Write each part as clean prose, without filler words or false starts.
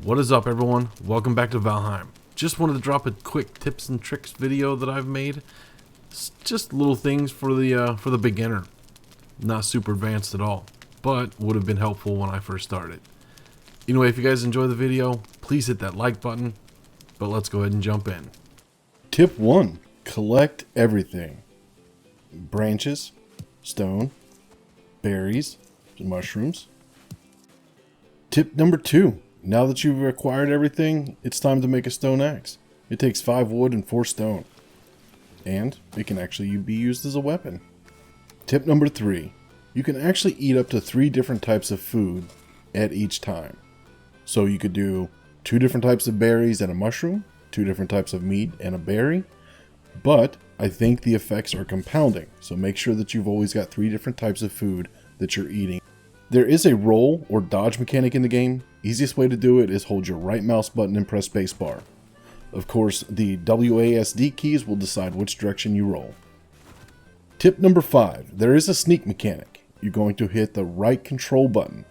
What is up, everyone? Welcome back to Valheim. Just wanted to drop a quick tips and tricks video that I've made. It's just little things for the beginner. Not super advanced at all, but would have been helpful when I first started. Anyway, if you guys enjoy the video, please hit that like button. But let's go ahead and jump in. Tip 1. Collect everything. Branches, stone, berries, and mushrooms. Tip number 2. Now that you've acquired everything, it's time to make a stone axe. It takes 5 wood and 4 stone. And it can actually be used as a weapon. Tip number 3. You can actually eat up to 3 different types of food at each time. So you could do 2 different types of berries and a mushroom, 2 different types of meat and a berry. But I think the effects are compounding, so make sure that you've always got 3 different types of food that you're eating. There is a roll or dodge mechanic in the game. Easiest way to do it is hold your right mouse button and press spacebar. Of course, the WASD keys will decide which direction you roll. Tip number 5. There is a sneak mechanic. You're going to hit the right control button.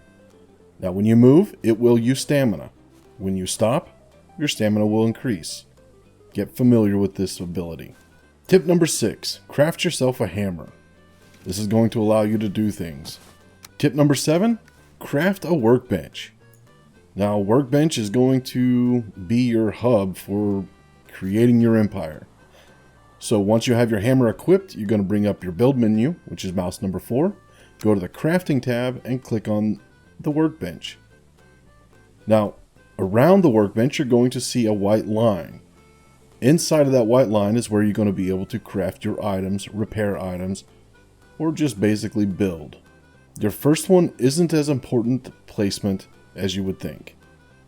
Now when you move, it will use stamina. When you stop, your stamina will increase. Get familiar with this ability. Tip number 6. Craft yourself a hammer. This is going to allow you to do things. Tip number 7. Craft a workbench. Now, a workbench is going to be your hub for creating your empire. So once you have your hammer equipped, you're going to bring up your build menu, which is mouse number 4. Go to the crafting tab and click on the workbench. Now, around the workbench, you're going to see a white line. Inside of that white line is where you're going to be able to craft your items, repair items, or just basically build. Your first one isn't as important placement as you would think,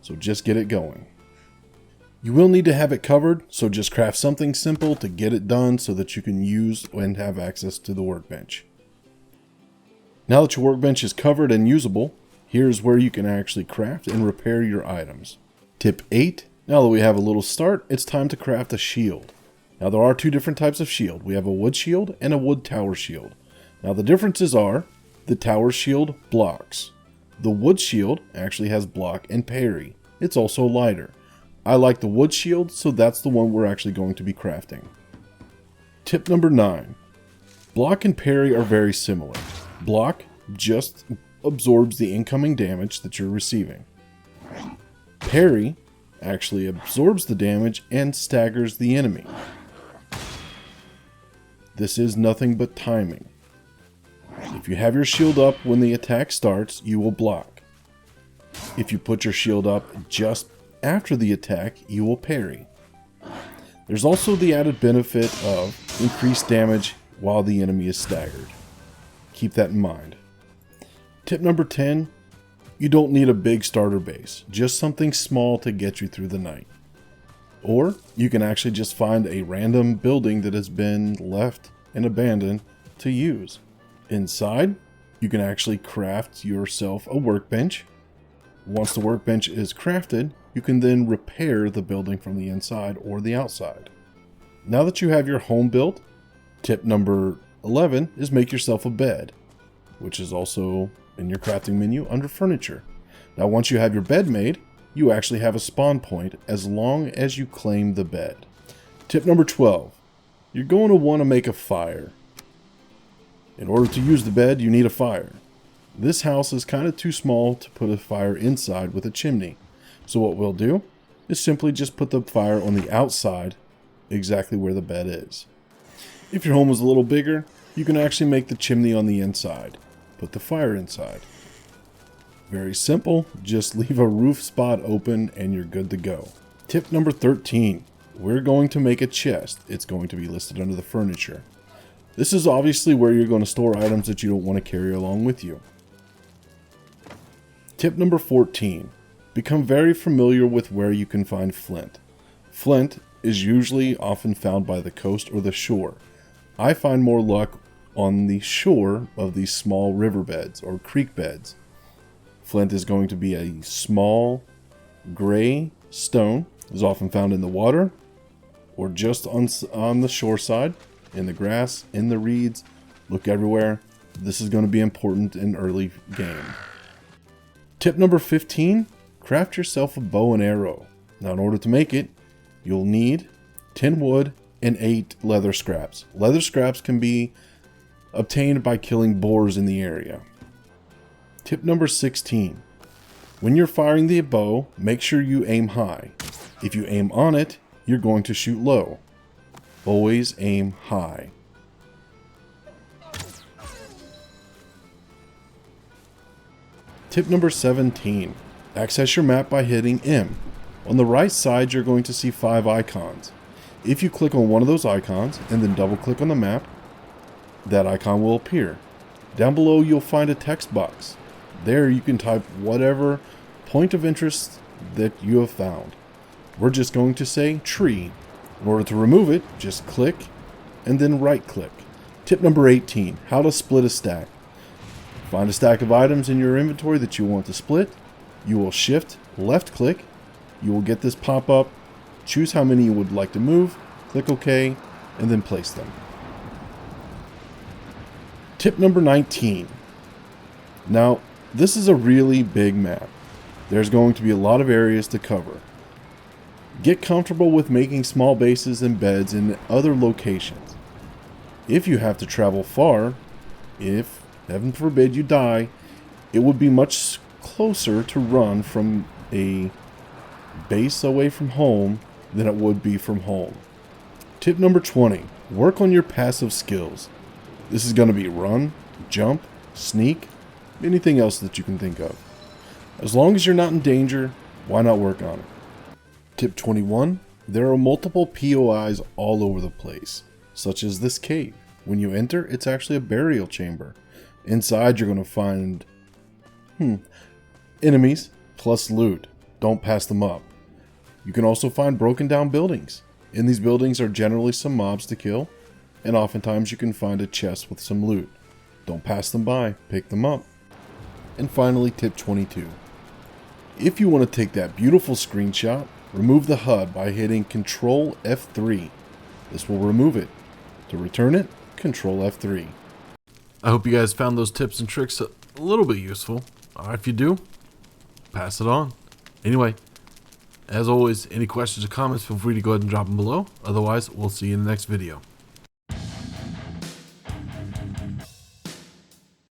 so just get it going. You will need to have it covered, so just craft something simple to get it done so that you can use and have access to the workbench. Now that your workbench is covered and usable, here's where you can actually craft and repair your items. Tip 8. Now that we have a little start, it's time to craft a shield. Now there are 2 different types of shield. We have a wood shield and a wood tower shield. Now the differences are, the tower shield blocks. The wood shield actually has block and parry. It's also lighter. I like the wood shield, so that's the one we're actually going to be crafting. Tip number 9. Block and parry are very similar. Block just absorbs the incoming damage that you're receiving. Parry actually absorbs the damage and staggers the enemy. This is nothing but timing. If you have your shield up when the attack starts, you will block. If you put your shield up just after the attack, you will parry. There's also the added benefit of increased damage while the enemy is staggered. Keep that in mind. Tip number 10. You don't need a big starter base, just something small to get you through the night. Or you can actually just find a random building that has been left and abandoned to use. Inside, you can actually craft yourself a workbench. Once the workbench is crafted, you can then repair the building from the inside or the outside. Now that you have your home built, tip number 11 is make yourself a bed, which is also in your crafting menu under furniture. Now once you have your bed made, you actually have a spawn point as long as you claim the bed. Tip number 12. You're going to want to make a fire. In order to use the bed, you need a fire. This house is kind of too small to put a fire inside with a chimney. So what we'll do is simply just put the fire on the outside, exactly where the bed is. If your home was a little bigger, you can actually make the chimney on the inside. Put the fire inside. Very simple, just leave a roof spot open and you're good to go. Tip number 13. We're going to make a chest. It's going to be listed under the furniture. This is obviously where you're going to store items that you don't want to carry along with you. Tip number 14. Become very familiar with where you can find flint. Flint is usually often found by the coast or the shore. I find more luck on the shore of these small riverbeds or creek beds. Flint is going to be a small gray stone. It's often found in the water or just on the shore side, in the grass, in the reeds. Look everywhere. This is going to be important in early game. Tip number 15, craft yourself a bow and arrow. Now in order to make it, you'll need 10 wood and 8 leather scraps. Leather scraps can be obtained by killing boars in the area. Tip number 16. When you're firing the bow, make sure you aim high. If you aim on it, you're going to shoot low. Always aim high. Tip number 17. Access your map by hitting M. On the right side, you're going to see 5 icons. If you click on one of those icons and then double click on the map, that icon will appear. Down below, you'll find a text box. There you can type whatever point of interest that you have found. We're just going to say tree. In order to remove it, just click and then right click. Tip number 18, how to split a stack. Find a stack of items in your inventory that you want to split. You will shift left click. You will get this pop up. Choose how many you would like to move. Click OK and then place them. Tip number 19. Now, this is a really big map. There's going to be a lot of areas to cover. Get comfortable with making small bases and beds in other locations. If you have to travel far, if, heaven forbid, you die, it would be much closer to run from a base away from home than it would be from home. Tip number 20. Work on your passive skills. This is going to be run, jump, sneak, anything else that you can think of. As long as you're not in danger, why not work on it? Tip 21. There are multiple POIs all over the place, such as this cave. When you enter, it's actually a burial chamber. Inside, you're going to find enemies plus loot. Don't pass them up. You can also find broken down buildings. In these buildings are generally some mobs to kill, and oftentimes you can find a chest with some loot. Don't pass them by, pick them up. And finally, tip 22. If you want to take that beautiful screenshot, remove the HUD by hitting Ctrl F3. This will remove it. To return it, Ctrl F3. I hope you guys found those tips and tricks a little bit useful. If you do, pass it on. Anyway, as always, any questions or comments, feel free to go ahead and drop them below. Otherwise, we'll see you in the next video.